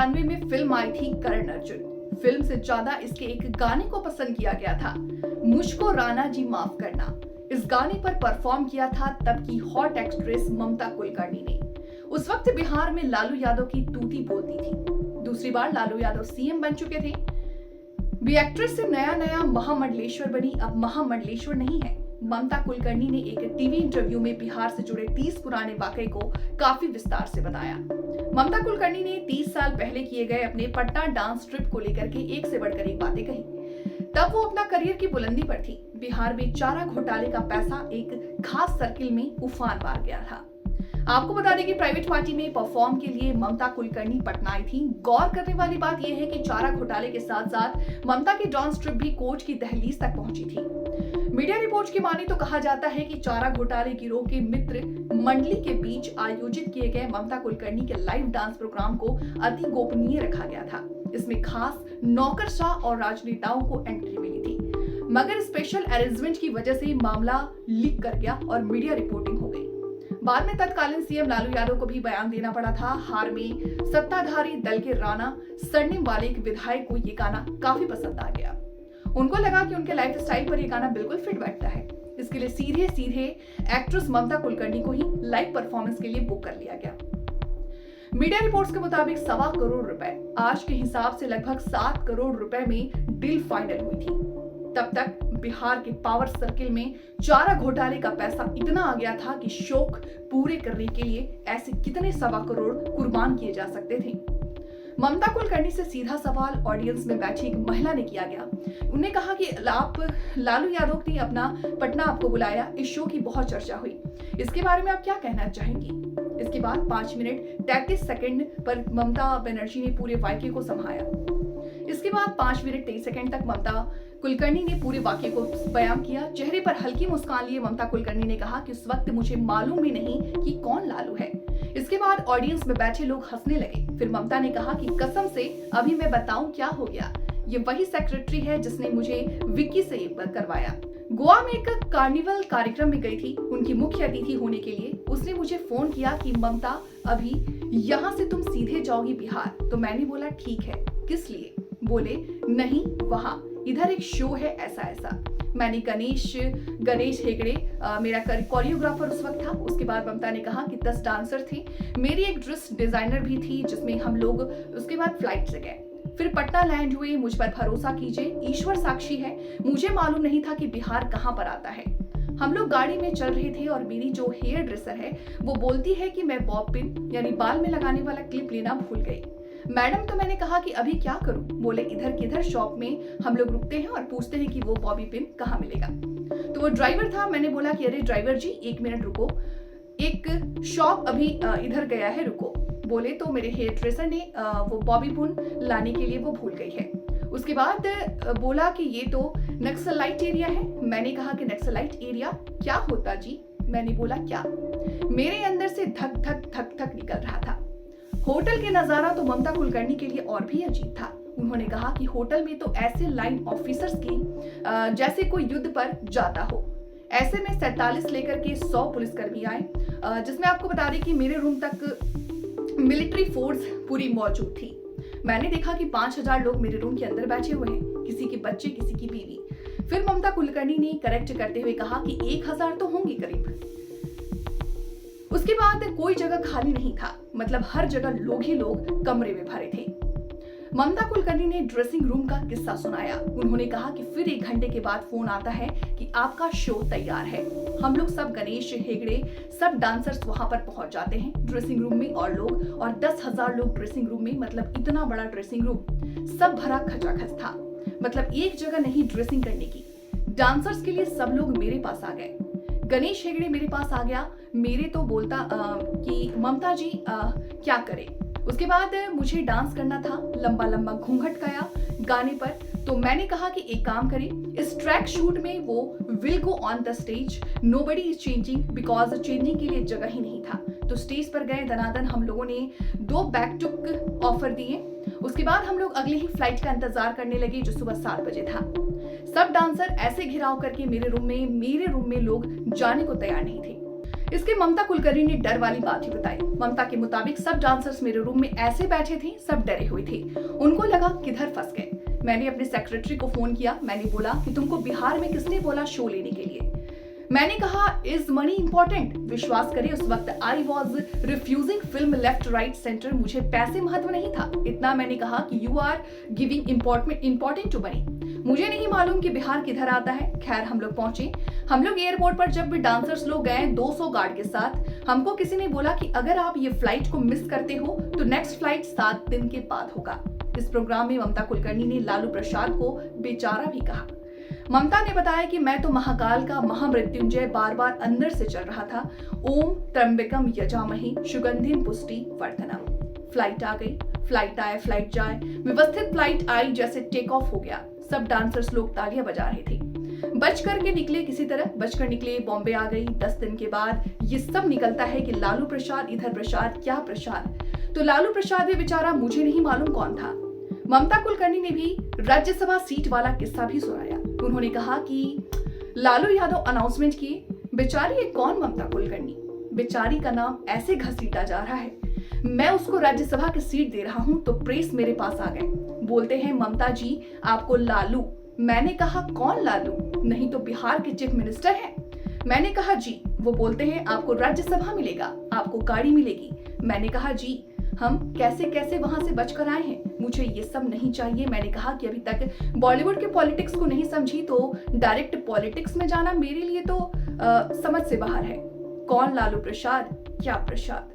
1991 में फिल्म आई थी करण अर्जुन। फिल्म से ज्यादा इसके एक गाने को पसंद किया गया था, मुझको राणा जी माफ करना। इस गाने पर परफॉर्म किया था तब की हॉट एक्ट्रेस ममता कुलकर्णी ने। उस वक्त बिहार में लालू यादव की तूती बोलती थी। दूसरी बार लालू यादव सीएम बन चुके थे। वे एक्ट्रेस से नया महामंडलेश्वर बनी, अब महामंडलेश्वर नहीं है। ममता कुलकर्णी ने एक टीवी इंटरव्यू में बिहार से जुड़े 30 पुराने वाकये को काफी विस्तार से बताया। ममता कुलकर्णी ने 30 साल पहले किए गए अपने पटना डांस ट्रिप को लेकर के एक से बढ़कर एक बातें कही। तब वो अपना करियर की बुलंदी पर थी। बिहार में चारा घोटाले का पैसा एक खास सर्किल में उफान मार गया था। आपको बता दें कि प्राइवेट पार्टी में परफॉर्म के लिए ममता कुलकर्णी पटना आई थी। गौर करने वाली बात यह है कि चारा घोटाले के साथ साथ ममता की डांस ट्रिप भी कोर्ट की दहलीज तक पहुंची थी। मीडिया रिपोर्ट्स की माने तो कहा जाता है कि चारा घोटाले गिरोह के मित्र मंडली के बीच आयोजित किए गए ममता कुलकर्णी के लाइव डांस प्रोग्राम को अति गोपनीय रखा गया था। इसमें खास नौकरशाह और राजनेताओं को एंट्री मिली थी, मगर स्पेशल अरेंजमेंट की वजह से मामला लीक कर गया और मीडिया रिपोर्टिंग हो गई। बाद में तत्कालीन सीएम लालू यादव को भी बयान देना पड़ा था। हार में सत्ताधारी दल के राणा सरनेम वाले एक विधायक को ये गाना काफी पसंद आ गया। उनको लगा कि उनके लाइफ स्टाइल पर ये गाना बिल्कुल फिट बैठता है। इसके लिए सीधे एक्ट्रेस ममता कुलकर्णी को ही लाइव परफॉर्मेंस के लिए बुक कर लिया गया। मीडिया रिपोर्ट्स के मुताबिक 1.25 करोड़ रुपए, आज के हिसाब से लगभग 7 करोड़ रुपए में डील फाइनल हुई थी। तब तक बिहार के पावर सर्किल में चारा घोटाले का पैसा इतना आ गया था कि शौक पूरे करने के लिए ऐसे कितने 1.25 करोड़ कुर्बान किए जा सकते थे। ममता कुलकर्णी से सीधा सवाल ऑडियंस में बैठी एक महिला ने किया गया। उन्हें कहा कि आप लालू यादव ने अपना पटना आपको बुलाया, इस शो की बहुत चर्चा हुई, इसके बारे में आप क्या कहना चाहेंगी? इसके बाद 5 मिनट 33 सेकंड पर ममता बनर्जी ने पूरे वाक्य को संभाला। इसके बाद 5 मिनट 23 सेकंड तक ममता कुलकर्णी ने पूरे वाक्य को बयान किया। चेहरे पर हल्की मुस्कान लिए ममता कुलकर्णी ने कहा कि उस वक्त मुझे मालूम भी नहीं कि कौन लालू है। इसके बाद ऑडियंस में बैठे लोग हंसने लगे। फिर ममता ने कहा कि कसम से अभी मैं बताऊं क्या हो गया, ये वही सेक्रेटरी है जिसने मुझे विक्की से करवाया। गोवा में एक कार्निवल कार्यक्रम में गई थी उनकी मुख्य अतिथि होने के लिए। उसने मुझे फोन किया कि ममता अभी यहाँ से तुम सीधे जाओगी बिहार। तो मैंने बोला ठीक है, किस लिए? बोले नहीं, वहां इधर एक शो है ऐसा। मैंने गणेश हेगड़े मेरा कोरियोग्राफर उस वक्त था। उसके बाद ममता ने कहा कि 10 डांसर थे, मेरी एक ड्रेस डिजाइनर भी थी जिसमें हम लोग उसके बाद फ्लाइट से गए, फिर पटना लैंड हुए। मुझ पर भरोसा कीजिए, ईश्वर साक्षी है, मुझे मालूम नहीं था कि बिहार कहाँ पर आता है। हम लोग गाड़ी में चल रहे थे और मेरी जो हेयर ड्रेसर है वो बोलती है कि मैं बॉब पिन यानी बाल में लगाने वाला क्लिप लेना भूल गई। मैडम, तो मैंने कहा कि अभी क्या करूं? बोले इधर किधर शॉप में हम लोग रुकते हैं और पूछते हैं कि वो बॉबी पिन कहाँ मिलेगा। तो वो ड्राइवर था। मैंने बोला कि अरे ड्राइवर जी 1 मिनट रुको, एक शॉप अभी इधर गया है, रुको। बोले तो मेरे हेयर ड्रेसर ने वो बॉबी पिन लाने के लिए वो भूल गई है। उसके बाद बोला कि ये तो नक्सलाइट एरिया है। मैंने कहा कि नक्सलाइट एरिया क्या होता जी? मैंने बोला क्या? मेरे अंदर से धक धक धक धक निकल रहा था। होटल के नजारा तो ममता कुलकर्णी के लिए और भी अजीब था। उन्होंने कहा कि होटल में तो ऐसे लाइन ऑफिसर्स की जैसे कोई युद्ध पर जाता हो। ऐसे में 47 लेकर के 100 पुलिसकर्मी आए, जिसमें आपको बता दें कि मेरे रूम तक मिलिट्री फोर्स पूरी मौजूद थी। मैंने देखा कि 5000 लोग मेरे रूम के अंदर बैठे हुए हैं, किसी के बच्चे, किसी की बीवी। फिर ममता कुलकर्णी ने करेक्ट करते हुए कहा कि 1000 तो होंगे करीब। उसके बाद कोई जगह खाली नहीं था, मतलब हर जगह लोग ही लोग कमरे में भरे थे। ममता कुलकर्णी ने ड्रेसिंग रूम का किस्सा सुनाया। उन्होंने कहा कि फिर 1 घंटे के बाद फोन आता है कि आपका शो तैयार है। हम लोग सब गणेश हेगड़े सब डांसर्स वहां पर पहुंच जाते हैं ड्रेसिंग रूम में, और 10,000 लोग ड्रेसिंग रूम में, मतलब इतना बड़ा ड्रेसिंग रूम, सब भरा खचाखच था। मतलब एक जगह नहीं ड्रेसिंग करने की। डांसर्स के लिए सब लोग मेरे पास आ गए। गणेश हेगड़े मेरे पास आ गया। मेरे तो बोलता कि ममता जी क्या करे। उसके बाद मुझे डांस करना था, लंबा लंबा घूंघट गया गाने पर। तो मैंने कहा कि एक काम करें, इस ट्रैक शूट में वो will go on the stage, nobody is changing, because changing के लिए जगह ही नहीं था। तो स्टेज पर गए, दनादन हम लोगों ने 2 बैक टुक ऑफर दिए। उसके बाद हम लोग अगले ही फ्लाइट का इंतजार करने लगे जो सुबह 7 बजे था। सब डांसर ऐसे घिराव करके मेरे रूम में लोग जाने को तैयार नहीं थे। इसके ममता कुलकर्णी ने डर वाली बात ही बताई। ममता के मुताबिक सब डांसर्स मेरे रूम में ऐसे बैठे थे, सब डरे हुए थे, उनको लगा किधर फंस गए। मैंने अपने सेक्रेटरी को फोन किया, मैंने बोला कि तुमको बिहार में किसने बोला शो लेने के लिए। मैंने कहा इज मनी इंपॉर्टेंट। विश्वास करें उस वक्त I was refusing film left right centre, मुझे पैसे महत्व नहीं था। इतना मैंने कहा कि you are giving important to money. मुझे नहीं मालूम कि बिहार किधर आता है। खैर हम लोग पहुंचे। हम लोग एयरपोर्ट पर जब भी डांसर्स लोग गए 200 गार्ड के साथ, हमको किसी ने बोला कि अगर आप ये फ्लाइट को मिस करते हो तो नेक्स्ट फ्लाइट 7 दिन के बाद होगा। इस प्रोग्राम में ममता कुलकर्णी ने लालू प्रसाद को बेचारा भी कहा। ममता ने बताया कि मैं तो महाकाल का महामृत्युंजय बार बार अंदर से चल रहा था। ओम त्र्यंबकम यजामहे सुगंधिम पुष्टि वर्धनम। फ्लाइट आ गई, फ्लाइट आए फ्लाइट जाए, व्यवस्थित फ्लाइट आई, जैसे टेक ऑफ हो गया। सब डांसर्स लोग तालियां बजा रहे थे। बच करके निकले, किसी तरह बचकर निकले, बॉम्बे आ गई। 10 दिन के बाद ये सब निकलता है कि लालू प्रसाद, इधर प्रसाद, क्या प्रसाद। तो लालू प्रसाद भी बेचारा, मुझे नहीं मालूम कौन था। ममता कुलकर्णी ने भी राज्यसभा सीट वाला किस्सा भी सुनाया। उन्होंने कहा कि लालू यादव अनाउंसमेंट किए, बेचारी ये कौन ममता कुलकर्णी, बेचारी का नाम ऐसे घसीटा जा रहा है। मैं उसको राज्यसभा की सीट दे रहा हूं तो प्रेस मेरे पास आ गए, बोलते हैं ममता जी आपको लालू। मैंने कहा कौन लालू, नहीं तो बिहार के चीफ मिनिस्टर हैं। मैंने कहा जी। वो बोलते हैं आपको राज्यसभा मिलेगा, आपको गाड़ी मिलेगी। मैंने कहा जी हम कैसे कैसे वहां से बचकर आए हैं, मुझे ये सब नहीं चाहिए। मैंने कहा कि अभी तक बॉलीवुड के पॉलिटिक्स को नहीं समझी तो डायरेक्ट पॉलिटिक्स में जाना मेरे लिए तो समझ से बाहर है। कौन लालू प्रसाद, क्या प्रसाद।